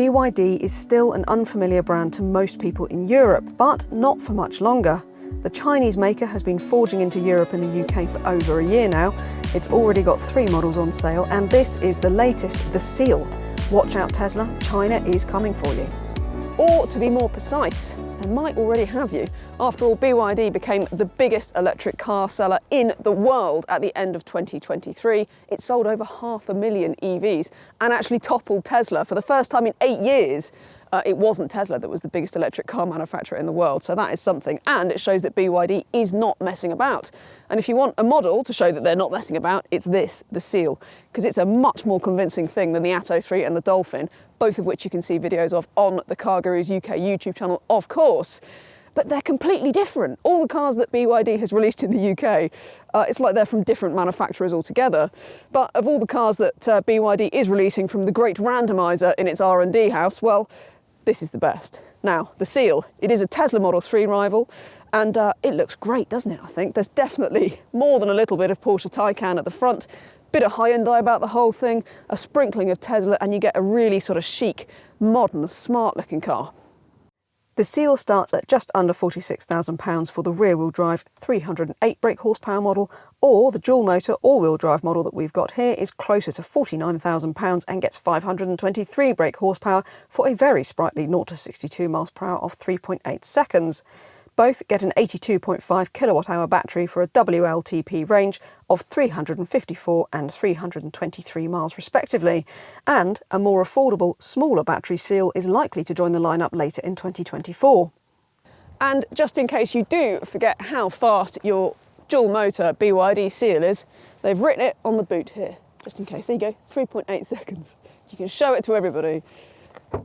BYD is still an unfamiliar brand to most people in Europe, but not for much longer. The Chinese maker has been forging into Europe and the UK for over a year now. It's already got 3 models on sale, and this is the latest, the Seal. Watch out Tesla, China is coming for you. Or to be more precise, they might already have you. After all, BYD became the biggest electric car seller in the world at the end of 2023. It sold over 500,000 EVs and actually toppled Tesla. For the first time in 8 years, it wasn't Tesla that was the biggest electric car manufacturer in the world. So that is something, and it shows that BYD is not messing about. And if you want a model to show that they're not messing about, it's this, the Seal, because it's a much more convincing thing than the Atto 3 and the Dolphin, both of which you can see videos of on the CarGurus UK YouTube channel, of course. But they're completely different. All the cars that BYD has released in the UK, it's like they're from different manufacturers altogether. But of all the cars that BYD is releasing from the great randomizer in its R&D house, well, this is the best. Now, the Seal, it is a Tesla Model 3 rival, and it looks great, doesn't it, I think? There's definitely more than a little bit of Porsche Taycan at the front, bit of Hyundai about the whole thing, a sprinkling of Tesla, and you get a really sort of chic, modern, smart-looking car. The Seal starts at just under £46,000 for the rear-wheel drive 308 brake horsepower model, or the dual-motor all-wheel drive model that we've got here is closer to £49,000 and gets 523 brake horsepower for a very sprightly 0 to 62 miles per hour of 3.8 seconds. Both get an 82.5 kilowatt-hour battery for a WLTP range of 354 and 323 miles respectively. And a more affordable, smaller battery Seal is likely to join the lineup later in 2024. And just in case you do forget how fast your dual-motor BYD Seal is, they've written it on the boot here, just in case. There you go, 3.8 seconds. You can show it to everybody.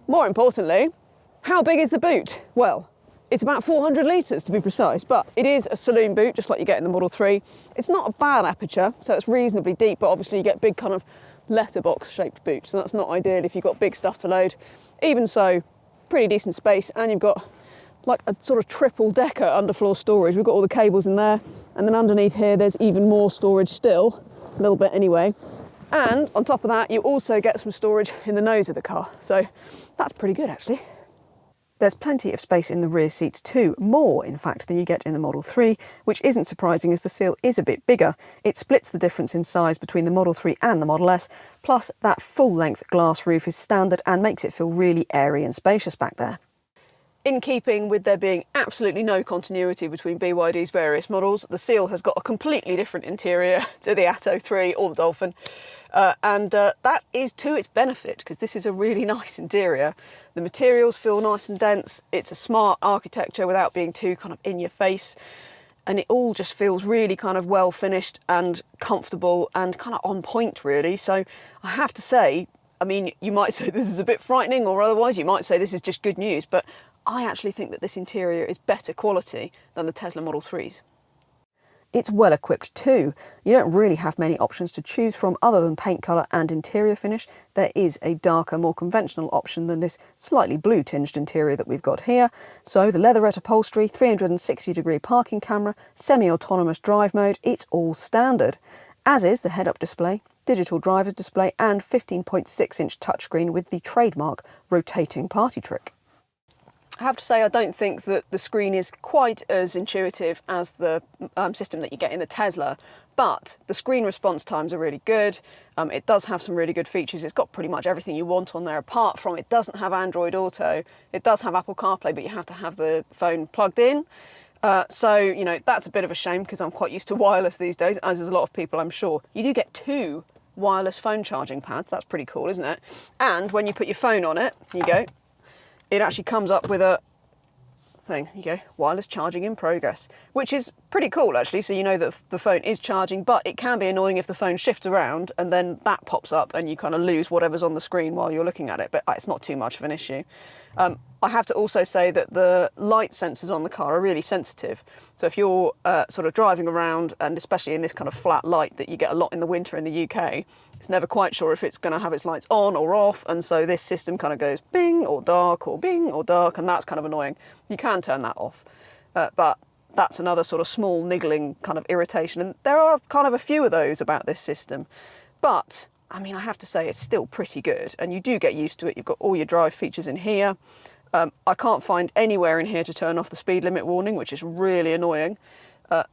More importantly, how big is the boot? Well, it's about 400 litres to be precise, but it is a saloon boot, just like you get in the Model 3. It's not a bad aperture, so it's reasonably deep, but obviously you get big kind of letterbox-shaped boots, so that's not ideal if you've got big stuff to load. Even so, pretty decent space, and you've got like a sort of triple-decker underfloor storage. We've got all the cables in there, and then underneath here there's even more storage still, a little bit anyway. And on top of that, you also get some storage in the nose of the car, so that's pretty good actually. There's plenty of space in the rear seats too, more in fact than you get in the Model 3, which isn't surprising as the Seal is a bit bigger. It splits the difference in size between the Model 3 and the Model S, plus that full-length glass roof is standard and makes it feel really airy and spacious back there. In keeping with there being absolutely no continuity between BYD's various models, the Seal has got a completely different interior to the Atto 3 or the Dolphin, and that is to its benefit because this is a really nice interior. The materials feel nice and dense, it's a smart architecture without being too kind of in your face, and it all just feels really kind of well finished and comfortable and kind of on point really. So I have to say, I mean, you might say this is a bit frightening, or otherwise you might say this is just good news, but I actually think that this interior is better quality than the Tesla Model 3s. It's well equipped too. You don't really have many options to choose from other than paint colour and interior finish. There is a darker, more conventional option than this slightly blue tinged interior that we've got here. So the leatherette upholstery, 360-degree parking camera, semi-autonomous drive mode, it's all standard. As is the head-up display, digital driver's display and 15.6-inch touchscreen with the trademark rotating party trick. I have to say I don't think that the screen is quite as intuitive as the system that you get in the Tesla, but the screen response times are really good. It does have some really good features. It's got pretty much everything you want on there, apart from it doesn't have Android Auto. It does have Apple CarPlay, but you have to have the phone plugged in. So, you know, that's a bit of a shame because I'm quite used to wireless these days, as is a lot of people, I'm sure. You do get 2 wireless phone charging pads. That's pretty cool, isn't it? And when you put your phone on it, you go, it actually comes up with a thing, you go, wireless charging in progress, which is pretty cool actually, so you know that the phone is charging, but it can be annoying if the phone shifts around and then that pops up and you kind of lose whatever's on the screen while you're looking at it, but it's not too much of an issue. I have to also say that the light sensors on the car are really sensitive. So if you're sort of driving around, and especially in this kind of flat light that you get a lot in the winter in the UK, it's never quite sure if it's going to have its lights on or off. And so this system kind of goes bing or dark or bing or dark, and that's kind of annoying. You can turn that off. But that's another sort of small niggling kind of irritation. And there are kind of a few of those about this system. But I mean, I have to say it's still pretty good, and you do get used to it. You've got all your drive features in here. I can't find anywhere in here to turn off the speed limit warning, which is really annoying.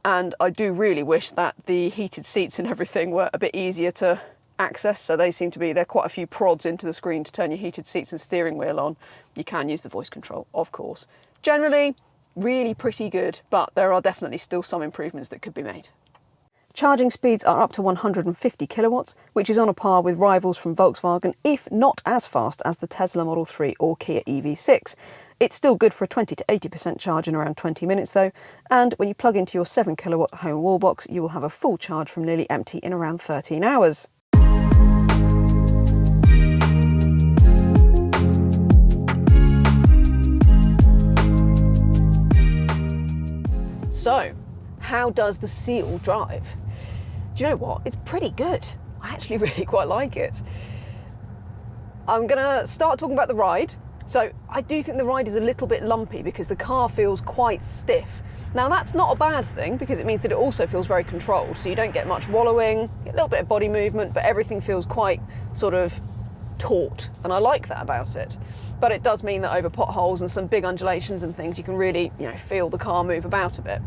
And I do really wish that the heated seats and everything were a bit easier to access. So there are quite a few prods into the screen to turn your heated seats and steering wheel on. You can use the voice control, of course. Generally, really pretty good, but there are definitely still some improvements that could be made. Charging speeds are up to 150 kilowatts, which is on a par with rivals from Volkswagen, if not as fast as the Tesla Model 3 or Kia EV6. It's still good for a 20 to 80% charge in around 20 minutes though, and when you plug into your 7 kilowatt home wall box, you will have a full charge from nearly empty in around 13 hours. So, how does the Seal drive? Do you know what? It's pretty good. I actually really quite like it. I'm gonna start talking about the ride. So I do think the ride is a little bit lumpy because the car feels quite stiff. Now that's not a bad thing because it means that it also feels very controlled. So you don't get much wallowing, get a little bit of body movement, but everything feels quite sort of taut. And I like that about it. But it does mean that over potholes and some big undulations and things, you can really, feel the car move about a bit.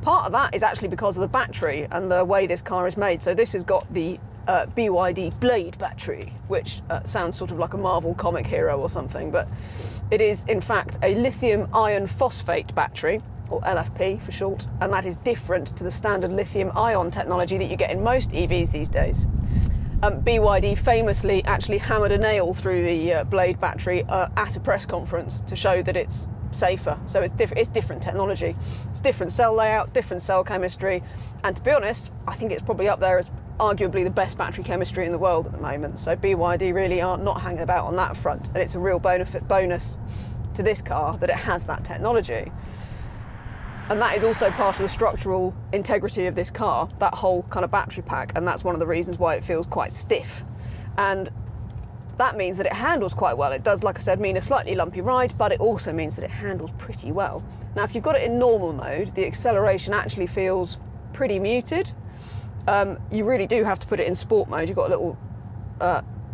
Part of that is actually because of the battery and the way this car is made. So this has got the BYD Blade battery, which sounds sort of like a Marvel comic hero or something, but it is in fact a lithium iron phosphate battery, or LFP for short, and that is different to the standard lithium ion technology that you get in most EVs these days. BYD famously actually hammered a nail through the Blade battery at a press conference to show that it's safer. So it's different technology. It's different cell layout, different cell chemistry, and to be honest, I think it's probably up there as arguably the best battery chemistry in the world at the moment. So BYD really are not hanging about on that front, and it's a real bonus to this car that it has that technology. And that is also part of the structural integrity of this car, that whole kind of battery pack, and that's one of the reasons why it feels quite stiff. And that means that it handles quite well. It does, like I said, mean a slightly lumpy ride, but it also means that it handles pretty well. Now, if you've got it in normal mode, the acceleration actually feels pretty muted. You really do have to put it in sport mode. You've got a little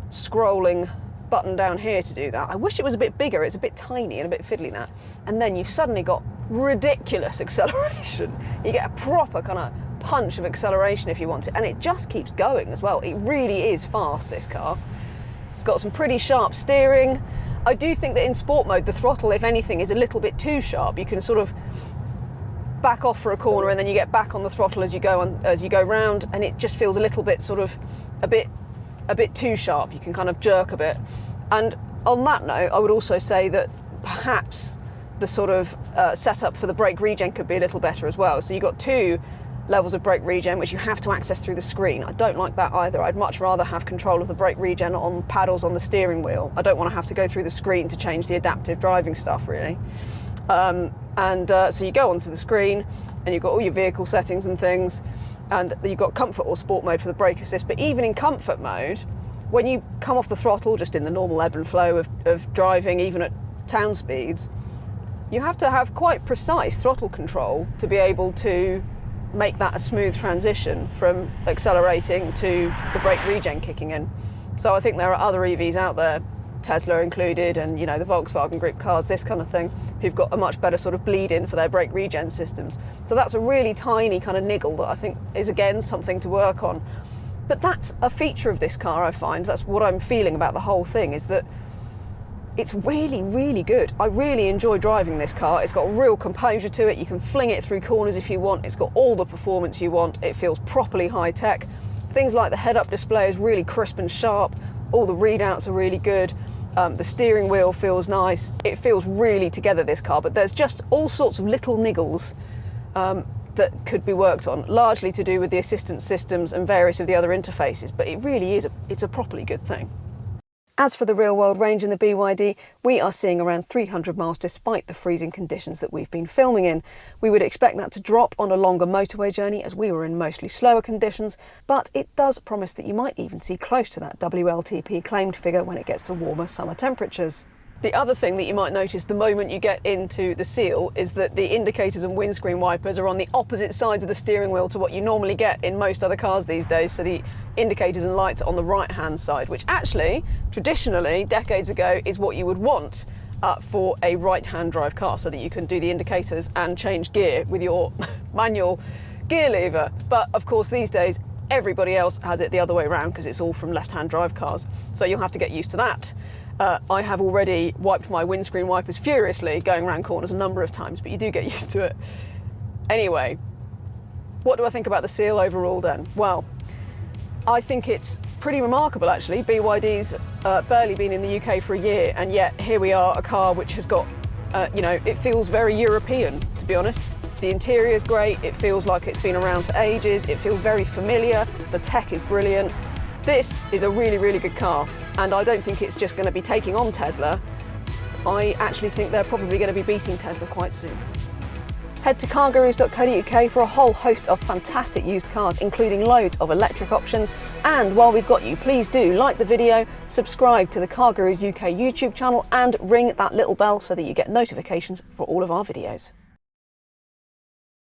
scrolling button down here to do that. I wish it was a bit bigger. It's a bit tiny and a bit fiddly now. And then you've suddenly got ridiculous acceleration. You get a proper kind of punch of acceleration if you want it, and it just keeps going as well. It really is fast, this car. It's got some pretty sharp steering. I do think that in sport mode, the throttle, if anything, is a little bit too sharp. You can sort of back off for a corner and then you get back on the throttle as you go round, and it just feels a little bit sort of a bit too sharp. You can kind of jerk a bit. And on that note, I would also say that perhaps the sort of setup for the brake regen could be a little better as well. So you've got two levels of brake regen, which you have to access through the screen. I don't like that either. I'd much rather have control of the brake regen on paddles on the steering wheel. I don't want to have to go through the screen to change the adaptive driving stuff, really. So you go onto the screen and you've got all your vehicle settings and things, and you've got comfort or sport mode for the brake assist. But even in comfort mode, when you come off the throttle, just in the normal ebb and flow of driving, even at town speeds, you have to have quite precise throttle control to be able to make that a smooth transition from accelerating to the brake regen kicking in. So I think there are other EVs out there, Tesla included, and the Volkswagen Group cars, this kind of thing, who've got a much better sort of bleed in for their brake regen systems. So that's a really tiny kind of niggle that I think is, again, something to work on. But that's a feature of this car, I find. That's what I'm feeling about the whole thing, is that it's really, really good. I really enjoy driving this car. It's got real composure to it. You can fling it through corners if you want. It's got all the performance you want. It feels properly high tech. Things like the head-up display is really crisp and sharp. All the readouts are really good. The steering wheel feels nice. It feels really together, this car, but there's just all sorts of little niggles that could be worked on, largely to do with the assistance systems and various of the other interfaces, but it really is it's a properly good thing. As for the real-world range in the BYD, we are seeing around 300 miles despite the freezing conditions that we've been filming in. We would expect that to drop on a longer motorway journey as we were in mostly slower conditions, but it does promise that you might even see close to that WLTP claimed figure when it gets to warmer summer temperatures. The other thing that you might notice the moment you get into the Seal is that the indicators and windscreen wipers are on the opposite sides of the steering wheel to what you normally get in most other cars these days. So the indicators and lights are on the right-hand side, which actually, traditionally, decades ago, is what you would want for a right-hand drive car, so that you can do the indicators and change gear with your manual gear lever. But of course, these days, everybody else has it the other way around because it's all from left-hand drive cars. So you'll have to get used to that. I have already wiped my windscreen wipers furiously going around corners a number of times, but you do get used to it. Anyway, what do I think about the Seal overall then? Well, I think it's pretty remarkable actually. BYD's barely been in the UK for a year, and yet here we are, a car which has got, it feels very European, to be honest. The interior is great, it feels like it's been around for ages, it feels very familiar, the tech is brilliant. This is a really, really good car, and I don't think it's just going to be taking on Tesla. I actually think they're probably going to be beating Tesla quite soon. Head to CarGurus.co.uk for a whole host of fantastic used cars, including loads of electric options. And while we've got you, please do like the video, subscribe to the CarGurus UK YouTube channel, and ring that little bell so that you get notifications for all of our videos.